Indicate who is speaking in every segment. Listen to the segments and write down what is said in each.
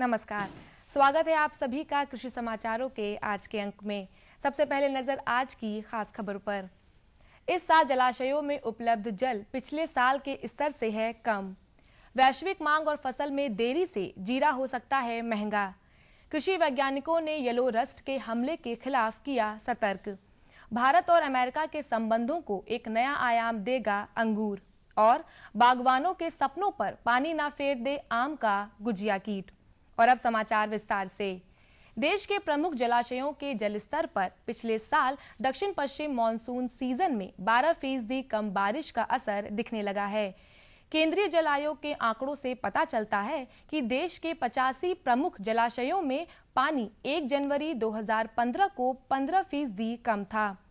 Speaker 1: नमस्कार, स्वागत है आप सभी का कृषि समाचारों के आज के अंक में। सबसे पहले नजर आज की खास खबर पर। इस साल जलाशयों में उपलब्ध जल पिछले साल के स्तर से है कम। वैश्विक मांग और फसल में देरी से जीरा हो सकता है महंगा। कृषि वैज्ञानिकों ने येलो रस्ट के हमले के खिलाफ किया सतर्क। भारत और अमेरिका के संबंधों को एक नया आयाम देगा अंगूर। और बागवानों के सपनों पर पानी ना फेर दे आम का गुजिया कीट। और अब समाचार विस्तार से। देश के प्रमुख जलाशयों के जलस्तर पर पिछले साल दक्षिण पश्चिम मानसून सीजन में 12% कम बारिश का असर दिखने लगा है। केंद्रीय जल आयोग के आंकड़ों से पता चलता है कि देश के 85 प्रमुख जलाशयों में पानी 1 जनवरी 2015 को 15% कम था।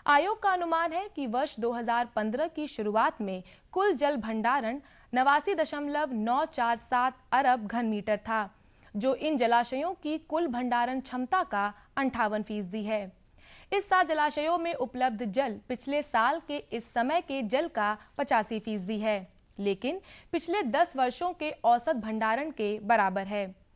Speaker 1: आयोग का अनुमान है कि वर्ष 2015 की शुरुआत में कुल जल भंडारण 89.947 अरब घन मीटर था, जो इन जलाशयों की कुल भंडारण क्षमता का 58% है। इस साल जलाशयों में उपलब्ध जल पिछले साल के इस समय के जल का 85% है, लेकिन पिछले 10 वर्षों के औसत भंडारण के बराबर है।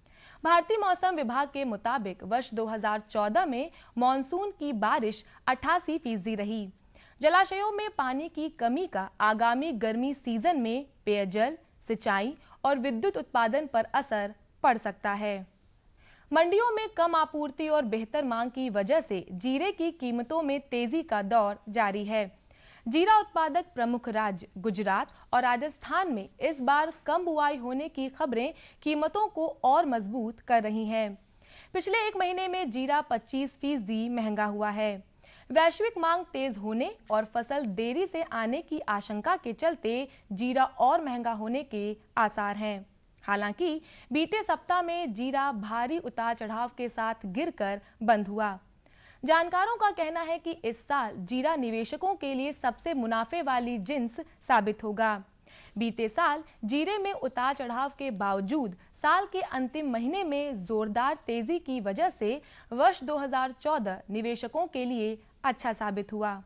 Speaker 1: भारतीय मौसम विभाग के मुताबिक वर्ष 2014 में मॉनसून की बारिश 88% रही। जलाशयों में पानी की कमी का आगामी गर्मी सीजन में पेयजल, सिंचाई और विद्युत उत्पादन पर असर पड़ सकता है। मंडियों में कम आपूर्ति और बेहतर मांग की वजह से जीरे की कीमतों में तेजी का दौर जारी है। जीरा उत्पादक प्रमुख राज्य गुजरात और राजस्थान में इस बार कम बुआई होने की खबरें कीमतों को और मजबूत कर रही हैं। पिछले एक महीने में जीरा 25% महंगा हुआ है। वैश्विक मांग तेज होने और फसल देरी से आने की आशंका के चलते जीरा और महंगा होने के आसार हैं। हालांकि बीते सप्ताह में जीरा भारी उतार चढ़ाव के साथ गिरकर बंद हुआ। जानकारों का कहना है कि इस साल जीरा निवेशकों के लिए सबसे मुनाफे वाली जिन्स साबित होगा। बीते साल जीरे में उतार चढ़ाव के बावजूद साल के अंतिम महीने में जोरदार तेजी की वजह से वर्ष 2014 निवेशकों के लिए अच्छा साबित हुआ।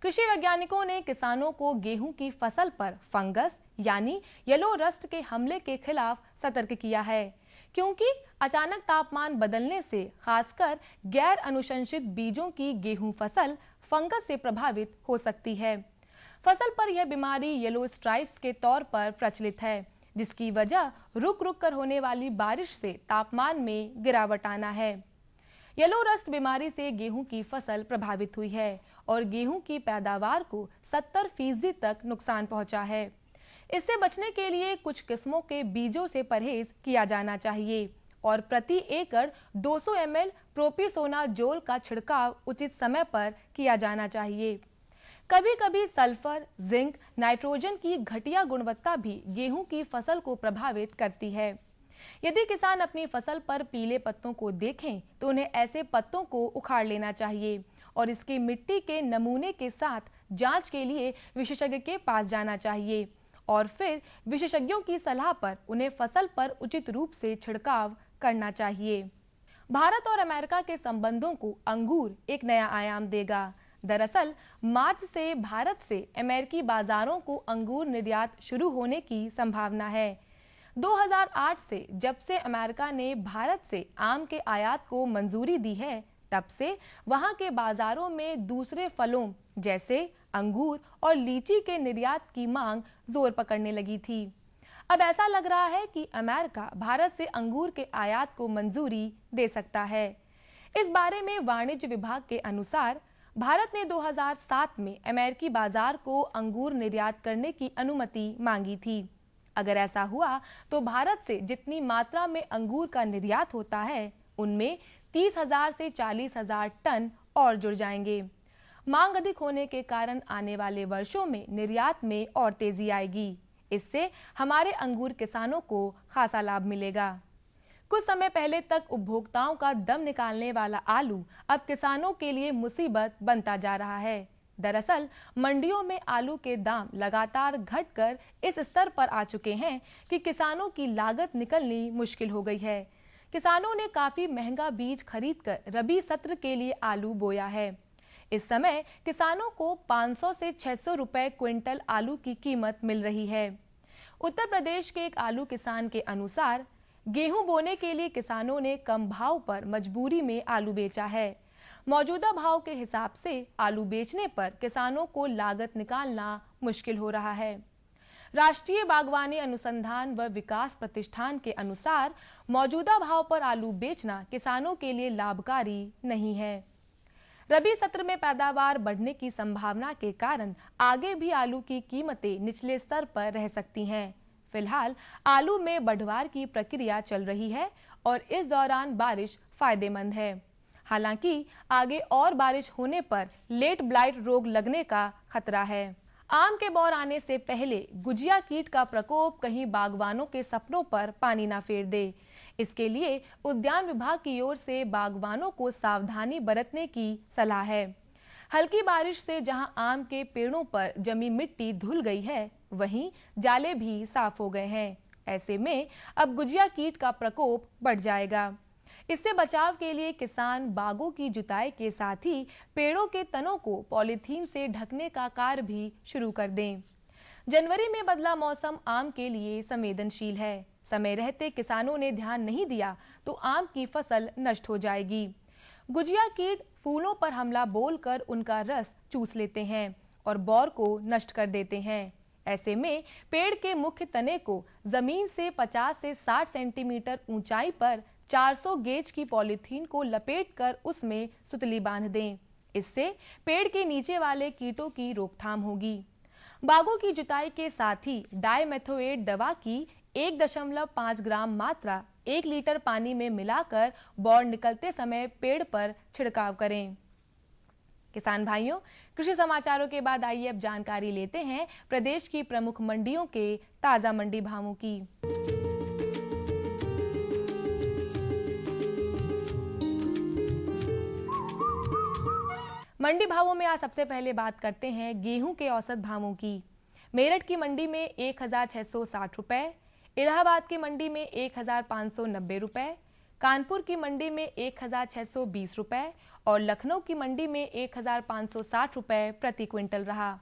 Speaker 1: कृषि वैज्ञानिकों ने किसानों को गेहूं की फसल पर फंगस यानी येलो रस्ट के हमले के खिलाफ सतर्क किया है, क्योंकि अचानक तापमान बदलने से खासकर गैर अनुशंसित बीजों की गेहूं फसल फंगस से प्रभावित हो सकती है। फसल पर यह बीमारी येलो स्ट्राइप्स के तौर पर प्रचलित है, जिसकी वजह रुक रुक कर होने वाली बारिश से तापमान में गिरावट आना है। येलो रस्ट बीमारी से गेहूं की फसल प्रभावित हुई है और गेहूं की पैदावार को 70% तक नुकसान पहुंचा है। इससे बचने के लिए कुछ किस्मों के बीजों से परहेज किया जाना चाहिए और प्रति एकड़ 200 ml प्रोपिसोनाजोल का छिड़काव उचित समय पर किया जाना चाहिए। कभी कभी सल्फर, जिंक, नाइट्रोजन की घटिया गुणवत्ता भी गेहूं की फसल को प्रभावित करती है। यदि किसान अपनी फसल पर पीले पत्तों को देखें तो उन्हें ऐसे पत्तों को उखाड़ लेना चाहिए और इसकी मिट्टी के नमूने के साथ जांच के लिए विशेषज्ञ के पास जाना चाहिए और फिर विशेषज्ञों की सलाह पर उन्हें फसल पर उचित रूप से छिड़काव करना चाहिए। भारत और अमेरिका के संबंधों को अंगूर एक नया आयाम देगा। दरअसल मार्च से भारत से अमेरिकी बाजारों को अंगूर निर्यात शुरू होने की संभावना है। 2008 से जब से अमेरिका ने भारत से आम के आयात को मंजूरी दी है, तब से वहां के बाजारों में दूसरे फलों जैसे अंगूर और लीची के निर्यात की मांग जोर पकड़ने लगी थी। अब ऐसा लग रहा है कि अमेरिका भारत से अंगूर के आयात को मंजूरी दे सकता है। इस बारे में वाणिज्य विभाग के अनुसार भारत ने 2007 में अमेरिकी बाजार को अंगूर निर्यात करने की अनुमति मांगी थी। अगर ऐसा हुआ तो भारत से जितनी मात्रा में अंगूर का निर्यात होता है, उनमें 30,000 से 40,000 टन और जुड़ जाएंगे। मांग अधिक होने के कारण आने वाले वर्षों में निर्यात में और तेजी आएगी। इससे हमारे अंगूर किसानों को खासा लाभ मिलेगा। कुछ समय पहले तक उपभोक्ताओं का दम निकालने वाला आलू अब किसानों के लिए मुसीबत बनता जा रहा है। दरअसल मंडियों में आलू के दाम लगातार घटकर इस स्तर पर आ चुके हैं कि किसानों की लागत निकलनी मुश्किल हो गई है। किसानों ने काफी महंगा बीज खरीदकर रबी सत्र के लिए आलू बोया है। इस समय किसानों को 500 से 600 रुपए क्विंटल आलू की कीमत मिल रही है। उत्तर प्रदेश के एक आलू किसान के अनुसार गेहूं बोने के लिए किसानों ने कम भाव पर मजबूरी में आलू बेचा है। मौजूदा भाव के हिसाब से आलू बेचने पर किसानों को लागत निकालना मुश्किल हो रहा है। राष्ट्रीय बागवानी अनुसंधान व विकास प्रतिष्ठान के अनुसार मौजूदा भाव पर आलू बेचना किसानों के लिए लाभकारी नहीं है। रबी सत्र में पैदावार बढ़ने की संभावना के कारण आगे भी आलू की कीमतें निचले स्तर पर रह सकती हैं। फिलहाल आलू में बढ़वार की प्रक्रिया चल रही है और इस दौरान बारिश फायदेमंद है। हालांकि आगे और बारिश होने पर लेट ब्लाइट रोग लगने का खतरा है। आम के बौर आने से पहले गुजिया कीट का प्रकोप कहीं बागवानों के सपनों पर पानी ना फेर दे। इसके लिए उद्यान विभाग की ओर से बागवानों को सावधानी बरतने की सलाह है। हल्की बारिश से जहां आम के पेड़ों पर जमी मिट्टी धुल गई है, वहीं जाले भी साफ हो गए हैं। ऐसे में अब गुजिया कीट का प्रकोप बढ़ जाएगा। इससे बचाव के लिए किसान बागों की जुताई के साथ ही पेड़ों के तनों को पॉलीथीन से ढकने का कार्य भी शुरू कर दें। जनवरी में बदला मौसम आम के लिए संवेदनशील है। समय रहते किसानों ने ध्यान नहीं दिया तो आम की फसल नष्ट हो जाएगी। गुजिया कीट फूलों पर हमला बोलकर उनका रस चूस लेते हैं और बौर को नष्ट कर देते हैं। ऐसे में पेड़ के मुख्य तने को जमीन से 50 से 60 सेंटीमीटर ऊंचाई पर 400 गेज की पॉलीथीन को लपेटकर उसमें सुतली बांध दें। इससे पेड़ के नीचे वाले कीटों की रोकथाम होगी। बागों की जुताई के साथ ही डाइमेथोएट दवा की 1.5 ग्राम मात्रा 1 लीटर पानी में मिलाकर बौर निकलते समय पेड़ पर छिड़काव करें। किसान भाइयों, कृषि समाचारों के बाद आइए अब जानकारी लेते हैं प्रदेश की प्रमुख मंडियों के ताजा मंडी भावों की। मंडी भावों में आज सबसे पहले बात करते हैं गेहूं के औसत भावों की। मेरठ की मंडी में 1660 रुपए, इलाहाबाद की मंडी में 1590 रुपए, कानपुर की मंडी में 1620 रुपए और लखनऊ की मंडी में 1560 रुपए प्रति क्विंटल रहा।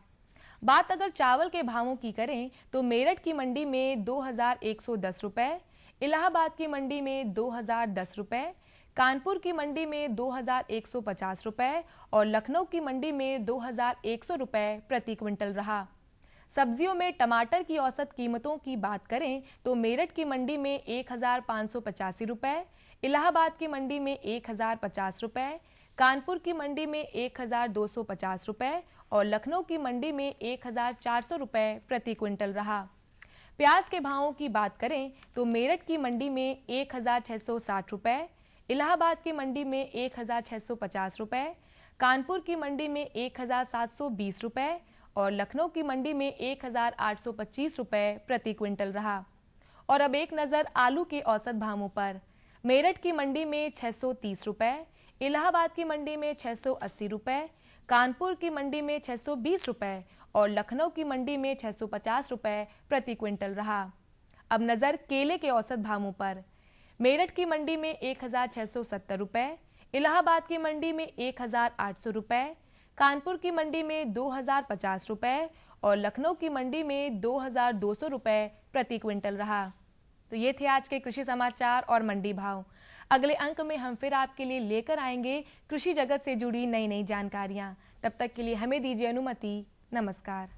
Speaker 1: बात अगर चावल के भावों की करें तो मेरठ की मंडी में 2110 रुपए, इलाहाबाद की मंडी में 2010 रुपए, कानपुर की मंडी में 2150 रुपए और लखनऊ की मंडी में 2100 रुपए प्रति क्विंटल रहा। सब्जियों में टमाटर की औसत कीमतों की बात करें तो मेरठ की मंडी में 1585 रुपए, इलाहाबाद की मंडी में 1050 रुपए, कानपुर की मंडी में 1250 रुपए और लखनऊ की मंडी में 1400 रुपए प्रति क्विंटल रहा। प्याज के भावों की बात करें तो मेरठ की मंडी में 1660 रुपए, इलाहाबाद की मंडी में 1650 रुपए, कानपुर की मंडी में 1720 रुपए और लखनऊ की मंडी में 1825 रुपए प्रति क्विंटल रहा। और अब एक नजर आलू के औसत भावों पर। मेरठ की मंडी में 630 रुपए, इलाहाबाद की मंडी में 680 रुपए, कानपुर की मंडी में 620 रुपए और लखनऊ की मंडी में 650 रुपए प्रति क्विंटल रहा। अब नजर केले के औसत भावों पर। मेरठ की मंडी में 1670 रुपए, इलाहाबाद की मंडी में 1800 रुपए, कानपुर की मंडी में 2050 रुपए और लखनऊ की मंडी में 2200 रुपए प्रति क्विंटल रहा। तो ये थे आज के कृषि समाचार और मंडी भाव। अगले अंक में हम फिर आपके लिए लेकर आएंगे कृषि जगत से जुड़ी नई नई जानकारियां। तब तक के लिए हमें दीजिए अनुमति। नमस्कार।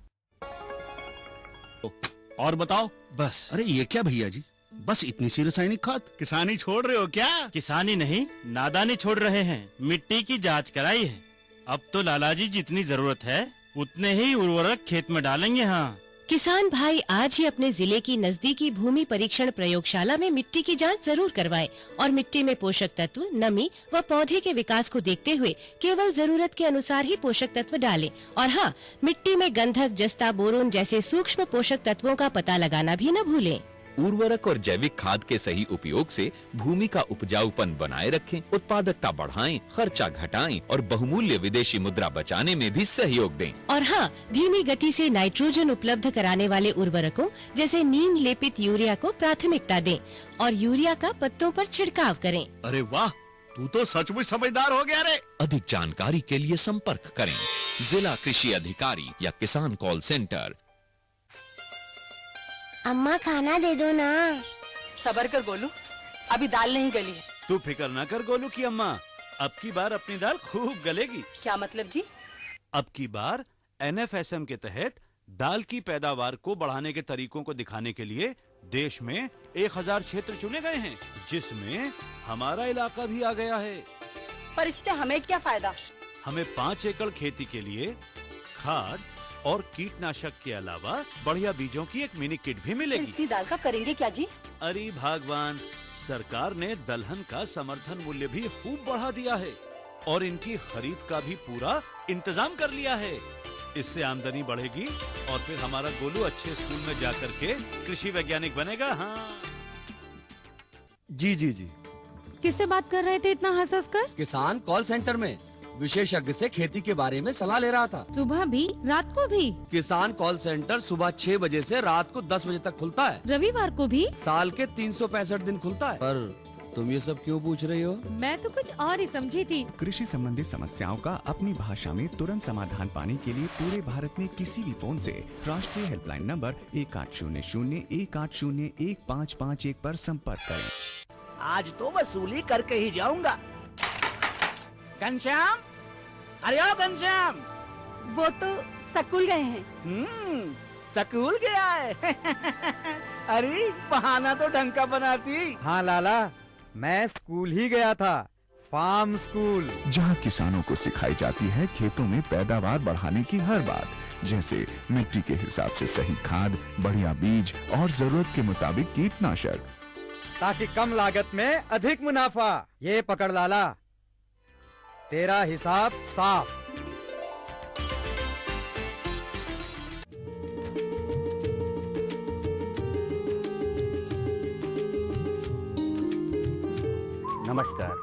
Speaker 2: और बताओ। बस। अरे ये क्या भैया जी, बस इतनी सी रासायनिक खाद? किसानी छोड़ रहे हो क्या?
Speaker 3: किसानी नहीं, नादानी छोड़ रहे हैं। मिट्टी की जांच कराई है। अब तो लालाजी जितनी जरूरत है उतने ही उर्वरक खेत में डालेंगे। हाँ,
Speaker 4: किसान भाई आज ही अपने जिले की नजदीकी भूमि परीक्षण प्रयोगशाला में मिट्टी की जांच जरूर करवाएं और मिट्टी में पोषक तत्व, नमी व पौधे के विकास को देखते हुए केवल जरूरत के अनुसार ही पोषक तत्व डालें। और हाँ, मिट्टी में गंधक, जस्ता, बोरोन जैसे सूक्ष्म पोषक तत्वों का पता लगाना भी न भूलें।
Speaker 5: उर्वरक और जैविक खाद के सही उपयोग से भूमि का उपजाऊपन बनाए रखें, उत्पादकता बढ़ाएं, खर्चा घटाएं और बहुमूल्य विदेशी मुद्रा बचाने में भी सहयोग दें।
Speaker 4: और हाँ, धीमी गति से नाइट्रोजन उपलब्ध कराने वाले उर्वरकों जैसे नीम लेपित यूरिया को प्राथमिकता दें और यूरिया का पत्तों पर छिड़काव करें।
Speaker 2: अरे वाह, तू तो सचमुच समझदार हो गया रे।
Speaker 5: अधिक जानकारी के लिए संपर्क करें जिला कृषि अधिकारी या किसान कॉल सेंटर।
Speaker 6: अम्मा खाना दे दो ना।
Speaker 7: सबर कर बोलू,
Speaker 6: अभी दाल नहीं गली है।
Speaker 3: तू फिक्र ना कर गोलू की अम्मा, अब की बार अपनी दाल खूब गलेगी।
Speaker 6: क्या मतलब जी?
Speaker 3: अब की बार NFSM के तहत दाल की पैदावार को बढ़ाने के तरीकों को दिखाने के लिए देश में 1000 क्षेत्र चुने गए हैं, जिसमें हमारा इलाका भी आ गया है।
Speaker 6: पर इससे हमें क्या फायदा?
Speaker 3: हमें 5 एकड़ खेती के लिए खाद और कीटनाशक के अलावा बढ़िया बीजों की एक मिनी किट भी मिलेगी।
Speaker 6: इतनी दाल का करेंगे क्या जी?
Speaker 3: अरे भगवान, सरकार ने दलहन का समर्थन मूल्य भी खूब बढ़ा दिया है और इनकी खरीद का भी पूरा इंतजाम कर लिया है। इससे आमदनी बढ़ेगी और फिर हमारा गोलू अच्छे स्कूल में जाकर के कृषि वैज्ञानिक बनेगा। हाँ
Speaker 7: जी जी जी।
Speaker 8: किससे बात कर रहे थे इतना हंस हंस कर?
Speaker 7: किसान कॉल सेंटर में विशेषज्ञ से खेती के बारे में सलाह ले रहा था।
Speaker 8: सुबह भी रात को भी?
Speaker 7: किसान कॉल सेंटर सुबह 6 बजे से रात को 10 बजे तक खुलता है।
Speaker 8: रविवार को भी?
Speaker 7: साल के 365 दिन खुलता है। पर तुम ये सब क्यों पूछ रही हो?
Speaker 8: मैं तो कुछ और ही समझी थी।
Speaker 9: कृषि संबंधित समस्याओं का अपनी भाषा में तुरंत समाधान पाने के लिए पूरे भारत में किसी भी फोन से राष्ट्रीय हेल्पलाइन नंबर 1800-180-1551 पर संपर्क करें।
Speaker 10: आज तो वसूली करके ही जाऊंगा। घनश्याम, अरे ओ घनश्याम।
Speaker 8: वो तो स्कूल गए हैं।
Speaker 10: स्कूल गया है। अरे बहाना तो ढंग का बनाती।
Speaker 11: हाँ लाला, मैं स्कूल ही गया था, फार्म स्कूल,
Speaker 9: जहाँ किसानों को सिखाई जाती है खेतों में पैदावार बढ़ाने की हर बात, जैसे मिट्टी के हिसाब से सही खाद, बढ़िया बीज और जरूरत के मुताबिक कीटनाशक,
Speaker 11: ताकि कम लागत में अधिक मुनाफा। ये पकड़ लाला, तेरा हिसाब साफ।
Speaker 12: नमस्कार।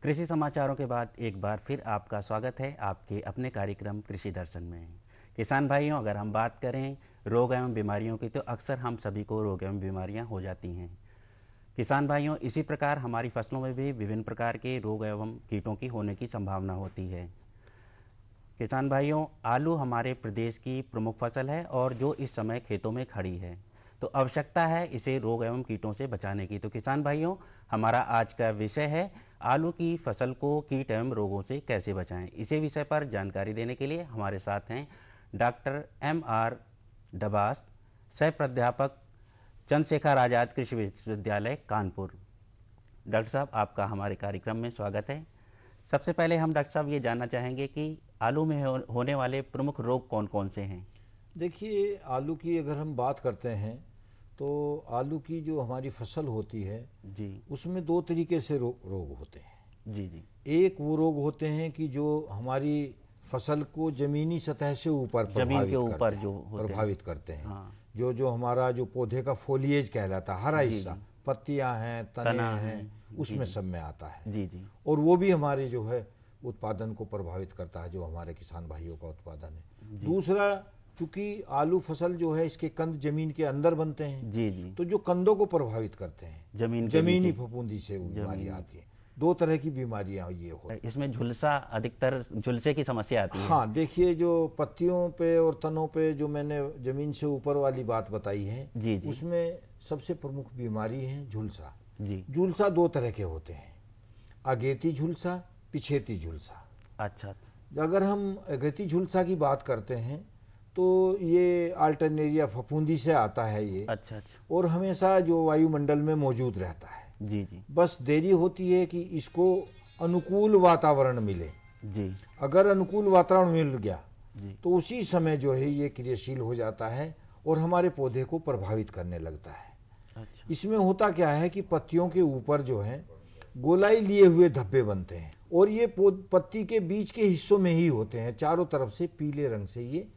Speaker 12: कृषि समाचारों के बाद एक बार फिर आपका स्वागत है आपके अपने कार्यक्रम कृषि दर्शन में। किसान भाइयों, अगर हम बात करें रोग एवं बीमारियों की, तो अक्सर हम सभी को रोग एवं बीमारियां हो जाती हैं। किसान भाइयों, इसी प्रकार हमारी फसलों में भी विभिन्न प्रकार के रोग एवं कीटों की होने की संभावना होती है। किसान भाइयों, आलू हमारे प्रदेश की प्रमुख फसल है और जो इस समय खेतों में खड़ी है, तो आवश्यकता है इसे रोग एवं कीटों से बचाने की। तो किसान भाइयों, हमारा आज का विषय है आलू की फसल को कीट एवं रोगों से कैसे बचाएं। इसी विषय पर जानकारी देने के लिए हमारे साथ हैं डॉक्टर M.R. डबास, सह प्राध्यापक चंद्रशेखर आज़ाद कृषि विश्वविद्यालय कानपुर। डॉक्टर साहब, आपका हमारे कार्यक्रम में स्वागत है। सबसे पहले हम डॉक्टर साहब ये जानना चाहेंगे कि आलू में होने वाले प्रमुख रोग कौन कौन से हैं?
Speaker 13: देखिए, आलू की अगर हम बात करते हैं तो आलू की जो हमारी फसल होती है
Speaker 12: जी,
Speaker 13: उसमें दो तरीके से रोग होते हैं।
Speaker 12: जी जी।
Speaker 13: एक वो रोग होते हैं कि जो हमारी फसल को जमीनी सतह से ऊपर
Speaker 12: जमीन के ऊपर जो
Speaker 13: प्रभावित करते हैं।
Speaker 12: हाँ।
Speaker 13: जो हमारा जो पौधे का फोलिएज कहलाता है, हरा हिस्सा, पत्तियां हैं, तने हैं, उसमें सब में आता है।
Speaker 12: जी जी।
Speaker 13: और वो भी हमारे जो है उत्पादन को प्रभावित करता है, जो हमारे किसान भाइयों का उत्पादन है। दूसरा, चूंकि आलू फसल जो है इसके कंद जमीन के अंदर बनते हैं,
Speaker 12: जी जी,
Speaker 13: तो जो कंदों को प्रभावित करते हैं, जमीनी फफूंदी से बीमारी आती है। दो तरह की बीमारियां ये हो।
Speaker 12: इसमें झुलसा, अधिकतर झुलसे की समस्या आती है।
Speaker 13: हाँ, देखिए, जो पत्तियों पे और तनों पे जो मैंने जमीन से ऊपर वाली बात बताई है,
Speaker 12: जी जी,
Speaker 13: उसमें सबसे प्रमुख बीमारी है झुलसा।
Speaker 12: जी।
Speaker 13: झुलसा दो तरह के होते हैं, अगेती झुलसा, पिछेती झुलसा।
Speaker 12: अच्छा।
Speaker 13: अगर हम अगेती झुलसा की बात करते हैं तो ये अल्टरनेरिया फफूंदी से आता है ये।
Speaker 12: अच्छा।
Speaker 13: और हमेशा जो वायुमंडल में मौजूद रहता है।
Speaker 12: जी जी।
Speaker 13: बस देरी होती है कि इसको अनुकूल वातावरण मिले।
Speaker 12: जी।
Speaker 13: अगर अनुकूल वातावरण मिल गया
Speaker 12: जी,
Speaker 13: तो उसी समय जो है ये क्रियाशील हो जाता है और हमारे पौधे को प्रभावित करने लगता है।
Speaker 12: अच्छा।
Speaker 13: इसमें होता क्या है कि पत्तियों के ऊपर जो है गोलाई लिए हुए धब्बे बनते हैं और ये पत्ती के बीच के हिस्सों में ही होते हैं, चारों तरफ से पीले रंग से ये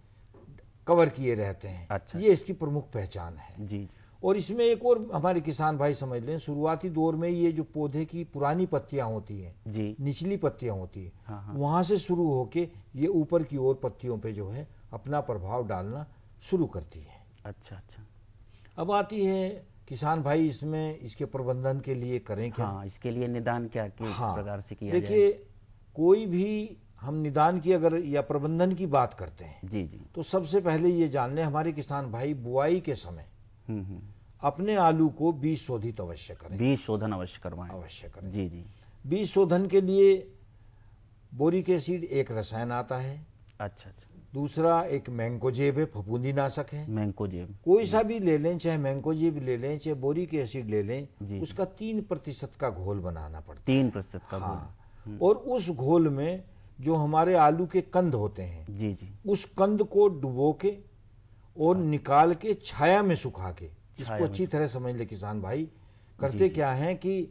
Speaker 13: कवर किए रहते हैं।
Speaker 12: अच्छा।
Speaker 13: ये इसकी प्रमुख पहचान है।
Speaker 12: जी।
Speaker 13: और इसमें एक और हमारे किसान भाई समझ लें, शुरुआती दौर में ये जो पौधे की पुरानी पत्तियां होती हैं,
Speaker 12: जी,
Speaker 13: निचली पत्तियां होती है,
Speaker 12: हाँ।
Speaker 13: वहां से शुरू होके ये ऊपर की ओर पत्तियों पे जो है अपना प्रभाव डालना शुरू करती है।
Speaker 12: अच्छा।
Speaker 13: अब आती है किसान भाई इसमें इसके प्रबंधन के लिए करें क्या?
Speaker 12: हाँ, इसके लिए निदान क्या किस प्रकार से किया जाए?
Speaker 13: देखिए, कोई भी हम निदान की अगर या प्रबंधन की बात करते हैं,
Speaker 12: जी जी,
Speaker 13: तो सबसे पहले ये जान लें हमारे किसान भाई बुआई के समय अपने आलू को बीज शोधित अवश्य करें।
Speaker 12: बीज शोधन अवश्य करवाएं।
Speaker 13: अवश्य करें।
Speaker 12: जी जी।
Speaker 13: बीज शोधन के लिए बोरिक एसिड एक रसायन आता है।
Speaker 12: अच्छा अच्छा।
Speaker 13: दूसरा एक मैंकोजेब है, फफूंदीनाशक है।
Speaker 12: मैंकोजेब
Speaker 13: कोई सा भी ले लें, चाहे मैंकोजेब ले लें चाहे बोरिक एसिड ले लें, उसका 3% का घोल बनाना पड़ता है।
Speaker 12: 3% का घोल।
Speaker 13: और उस घोल में जो हमारे आलू के कंद होते हैं,
Speaker 12: जी जी,
Speaker 13: उस कंद को डुबो के और निकाल के छाया में सुखा के, इसको अच्छी तरह समझ ले किसान भाई, करते क्या है कि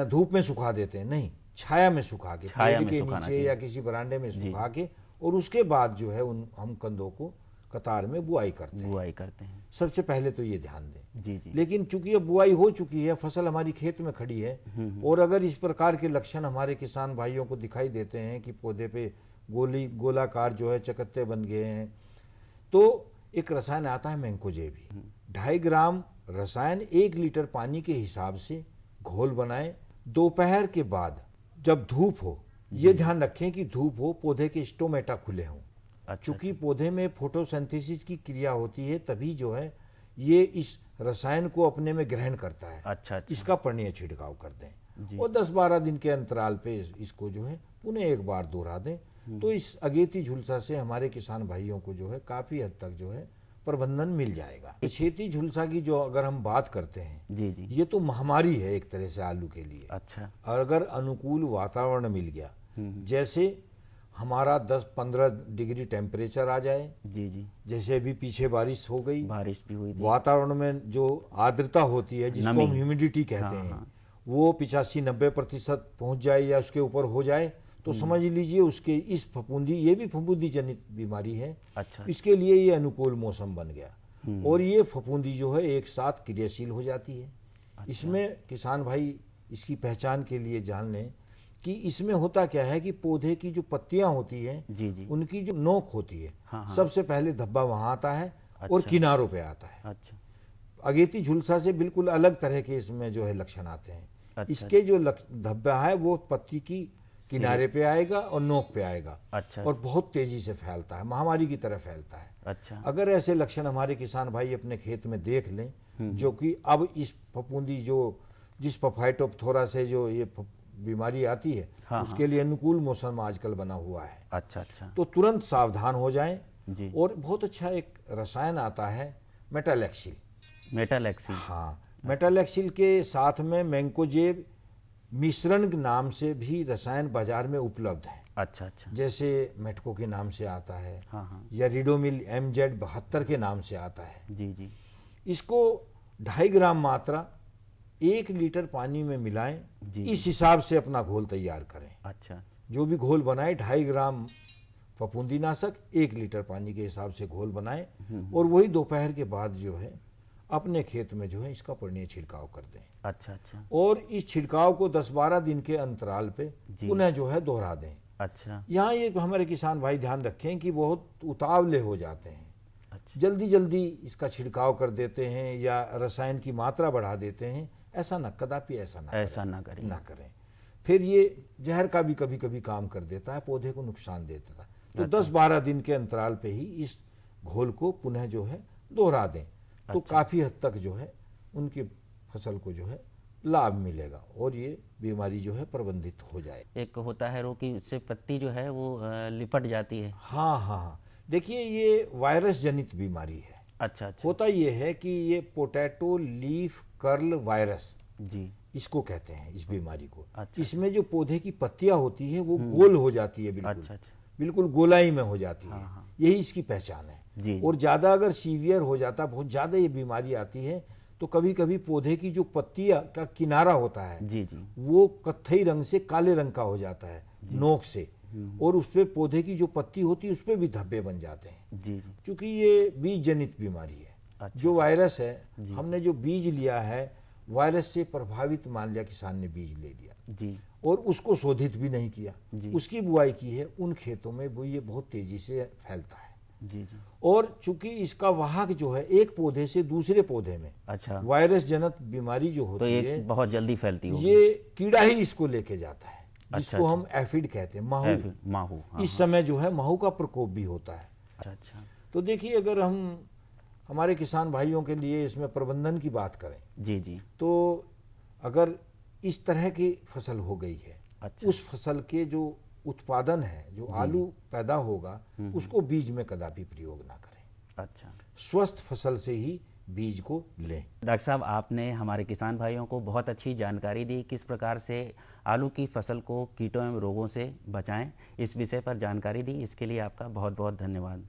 Speaker 13: धूप में सुखा देते हैं, नहीं, छाया में सुखा के, पेड़ के नीचे या किसी बरांडे में सुखा के, और उसके बाद जो है हम कंदों को कतार में बुआई करते हैं। सबसे पहले तो ये ध्यान दें।
Speaker 12: जी जी।
Speaker 13: लेकिन चूंकि अब बुआई हो चुकी है, फसल हमारी खेत में खड़ी है, और अगर इस प्रकार के लक्षण हमारे किसान भाइयों को दिखाई देते हैं कि पौधे पे गोलाकार जो है चकत्ते बन गए हैं, तो एक रसायन आता है मैंकोजेब। 2.5 ग्राम रसायन 1 लीटर पानी के हिसाब से घोल बनाएं। दोपहर के बाद जब धूप हो, ये ध्यान रखें कि धूप हो, पौधे के स्टोमेटा खुले हों। चूंकि पौधे में फोटोसिंथेसिस की क्रिया होती है, तभी जो है ये इस रसायन को अपने में ग्रहण करता है।
Speaker 12: अच्छा।
Speaker 13: इसका पर्णीय छिड़काव कर दें और 10-12 दिन के अंतराल पे इसको जो है पुनः एक बार दोहरा दें। तो इस अगेती झुलसा से हमारे किसान भाइयों को जो है काफी हद तक जो है प्रबंधन मिल जाएगा। अछेती झुलसा की जो अगर हम बात करते हैं,
Speaker 12: जी जी,
Speaker 13: ये तो महामारी है एक तरह से आलू के लिए।
Speaker 12: अच्छा।
Speaker 13: और अगर अनुकूल वातावरण मिल गया, जैसे हमारा 10-15 डिग्री टेम्परेचर आ जाए,
Speaker 12: जी जी,
Speaker 13: जैसे अभी पीछे बारिश हो गई,
Speaker 12: बारिश भी हुई थी,
Speaker 13: वातावरण में जो आर्द्रता होती है जिसको हम ह्यूमिडिटी कहते हैं, वो 85-90% पहुंच जाए या उसके ऊपर हो जाए, तो समझ लीजिए उसके इस फफूंदी, ये भी फफूंदी जनित बीमारी है।
Speaker 12: अच्छा।
Speaker 13: इसके लिए ये अनुकूल मौसम बन गया और ये फफूंदी जो है एक साथ क्रियाशील हो जाती है। अच्छा। इसमें किसान भाई इसकी पहचान के लिए जान लें कि इसमें होता क्या है कि पौधे की जो पत्तियां होती हैं,
Speaker 12: जी जी,
Speaker 13: उनकी जो नोक होती है,
Speaker 12: हाँ।
Speaker 13: सबसे पहले धब्बा वहां आता है। अच्छा। और किनारों पे आता है।
Speaker 12: अच्छा।
Speaker 13: अगेती झुलसा से बिल्कुल अलग तरह के इसमें जो है लक्षण आते हैं। अच्छा। इसके जो धब्बा है वो पत्ती की किनारे पे आएगा और नोक पे आएगा। अच्छा। और बहुत तेजी से फैलता है, महामारी की तरह फैलता है। अच्छा। अगर ऐसे लक्षण हमारे किसान भाई अपने खेत में देख लें, जो कि अब इस फफूंदी जिस फाइटोप्थोरा से जो ये बीमारी आती है, हाँ, उसके लिए अनुकूल मौसम आजकल बना हुआ है। अच्छा अच्छा। तो तुरंत सावधान हो जाएं जी। और बहुत अच्छा एक रसायन आता है मेटालेक्सिल।
Speaker 12: मेटालेक्सिल,
Speaker 13: हाँ, मेटालेक्सिल के साथ में मैंकोजेब मिश्रण के नाम से भी रसायन बाजार में उपलब्ध है। अच्छा अच्छा। जैसे मेटको के नाम से आता है, हाँ हाँ, या रिडोमिल MZ72 के नाम से आता है। जी जी। इसको 2.5 ग्राम मात्रा 1 लीटर पानी में मिलाएं, इस हिसाब से अपना घोल तैयार करें। अच्छा। जो भी घोल बनाए 2.5 ग्राम फफूंदीनाशक 1 लीटर पानी के हिसाब से घोल बनाएं, और वही दोपहर के बाद जो है अपने खेत में जो है इसका पर्णीय छिड़काव कर दें। अच्छा अच्छा। और इस छिड़काव को 10-12 दिन के अंतराल पे पुनः जो है दोहरा दें। अच्छा। यहाँ ये हमारे किसान भाई ध्यान रखें कि बहुत उतावले हो जाते हैं। अच्छा। जल्दी जल्दी इसका छिड़काव कर देते हैं या रसायन की मात्रा बढ़ा देते हैं। ऐसा न, कदापि ऐसा ना करें। फिर ये जहर का भी कभी कभी काम कर देता है, पौधे को नुकसान दे देता है। तो 10-12 दिन के अंतराल पे ही इस घोल को पुनः जो है दोहरा दें। तो काफी हद तक जो है उनकी फसल को जो है लाभ मिलेगा और ये बीमारी जो है प्रबंधित हो जाए।
Speaker 12: एक होता है रोग कि उससे पत्ती जो है वो लिपट जाती है।
Speaker 13: हाँ हाँ, देखिए ये वायरस जनित बीमारी है। अच्छा अच्छा। होता ये है कि ये पोटैटो लीफ कर्ल वायरस, जी, इसको कहते हैं इस बीमारी को। अच्छा। इसमें जो पौधे की पत्तियां होती है वो गोल हो जाती है, बिल्कुल। अच्छा अच्छा। बिल्कुल गोलाई में हो जाती है। हाँ। यही इसकी पहचान है जी। और ज्यादा अगर सीवियर हो जाता, बहुत ज्यादा ये बीमारी आती है, तो कभी कभी पौधे की जो पत्तियां का किनारा होता है जी जी, वो कत्थई रंग से काले रंग का हो जाता है नोक से, और उस पे पौधे की जो पत्ती होती है उस पे भी धब्बे बन जाते हैं जी जी। चूंकि ये बीज जनित बीमारी है। अच्छा, जो वायरस है, हमने जो बीज लिया है वायरस से प्रभावित मान लिया, किसान ने बीज ले लिया जी, और उसको शोधित भी नहीं किया, उसकी बुआई की है, उन खेतों में वो ये बहुत तेजी से फैलता है जी जी। और चूंकि इसका वाहक जो है एक पौधे से दूसरे पौधे में, अच्छा, वायरस जनित बीमारी जो होती है
Speaker 12: बहुत जल्दी फैलती है,
Speaker 13: ये कीड़ा ही इसको लेके जाता है। जिसको हम एफिड कहते हैं, माहू। इस समय जो है माहू का प्रकोप भी होता है। अच्छा। तो देखिए, अगर हम हमारे किसान भाइयों के लिए इसमें प्रबंधन की बात करें
Speaker 12: जी जी,
Speaker 13: तो अगर इस तरह की फसल हो गई है,
Speaker 12: अच्छा,
Speaker 13: उस फसल के जो उत्पादन है, जो आलू पैदा होगा, उसको बीज में कदापि प्रयोग ना करें।
Speaker 12: अच्छा,
Speaker 13: स्वस्थ फसल से ही बीज को लें।
Speaker 12: डॉक्टर साहब, आपने हमारे किसान भाइयों को बहुत अच्छी जानकारी दी किस प्रकार से आलू की फसल को कीटों एवं रोगों से बचाएं। इस विषय पर जानकारी दी, इसके लिए आपका बहुत बहुत धन्यवाद।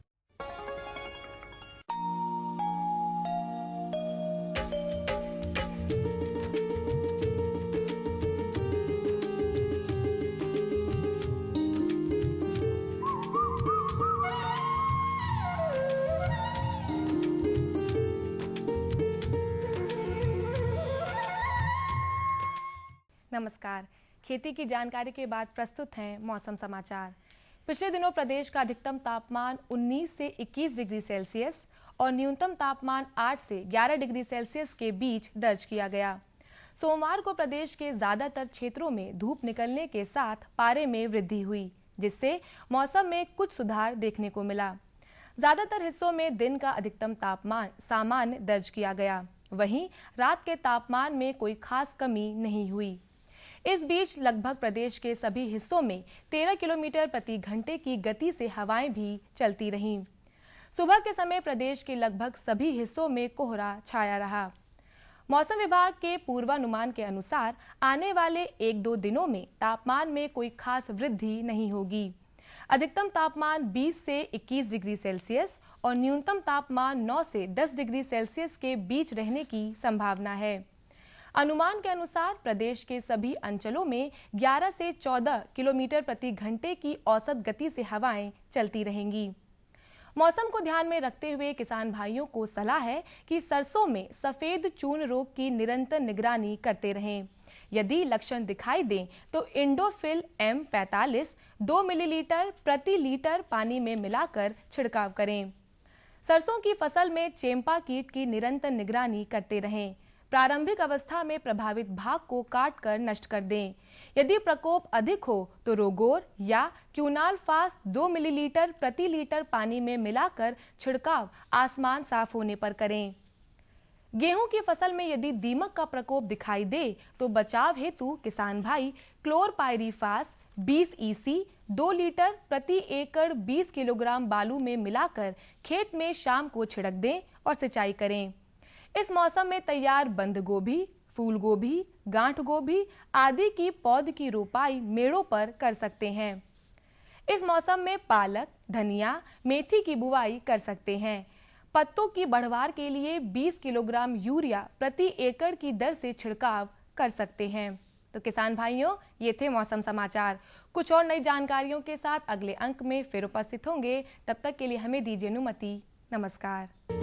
Speaker 1: नमस्कार। खेती की जानकारी के बाद प्रस्तुत हैं मौसम समाचार। पिछले दिनों प्रदेश का अधिकतम तापमान 19 से 21 डिग्री सेल्सियस और न्यूनतम तापमान 8 से 11 डिग्री सेल्सियस के बीच दर्ज किया गया। सोमवार को प्रदेश के ज्यादातर क्षेत्रों में धूप निकलने के साथ पारे में वृद्धि हुई, जिससे मौसम में कुछ सुधार देखने को मिला। ज्यादातर हिस्सों में दिन का अधिकतम तापमान सामान्य दर्ज किया गया, वहीं रात के तापमान में कोई खास कमी नहीं हुई। इस बीच लगभग प्रदेश के सभी हिस्सों में 13 किलोमीटर प्रति घंटे की गति से हवाएं भी चलती रहीं। सुबह के समय प्रदेश के लगभग सभी हिस्सों में कोहरा छाया रहा। मौसम विभाग के पूर्वानुमान के अनुसार आने वाले 1-2 दिनों में तापमान में कोई खास वृद्धि नहीं होगी। अधिकतम तापमान 20 से 21 डिग्री सेल्सियस और न्यूनतम तापमान 9 से 10 डिग्री सेल्सियस के बीच रहने की संभावना है। अनुमान के अनुसार प्रदेश के सभी अंचलों में 11 से 14 किलोमीटर प्रति घंटे की औसत गति से हवाएं चलती रहेंगी। मौसम को ध्यान में रखते हुए किसान भाइयों को सलाह है कि सरसों में सफेद चूर्ण रोग की निरंतर निगरानी करते रहें। यदि लक्षण दिखाई दें तो इंडोफिल M45 2 मिलीलीटर प्रति लीटर पानी में मिलाकर छिड़काव करें। सरसों की फसल में चेम्पा कीट की निरंतर निगरानी करते रहें। प्रारंभिक अवस्था में प्रभावित भाग को काट कर नष्ट कर दें। यदि प्रकोप अधिक हो तो रोगोर या क्यूनालफास 2 मिलीलीटर प्रति लीटर पानी में मिलाकर छिड़काव आसमान साफ होने पर करें। गेहूं की फसल में यदि दीमक का प्रकोप दिखाई दे तो बचाव हेतु किसान भाई क्लोरपाइरीफास 20 EC 2 लीटर प्रति एकड़ 20 किलोग्राम बालू में मिलाकर खेत में शाम को छिड़क दें और सिंचाई करें। इस मौसम में तैयार बंद गोभी, फूल गोभी, गांठ गोभी आदि की पौध की रोपाई मेड़ों पर कर सकते हैं। इस मौसम में पालक, धनिया, मेथी की बुआई कर सकते हैं। पत्तों की बढ़वार के लिए 20 किलोग्राम यूरिया प्रति एकड़ की दर से छिड़काव कर सकते हैं। तो किसान भाइयों, ये थे मौसम समाचार। कुछ और नई जानकारियों के साथ अगले अंक में फिर उपस्थित होंगे। तब तक के लिए हमें दीजिए अनुमति। नमस्कार।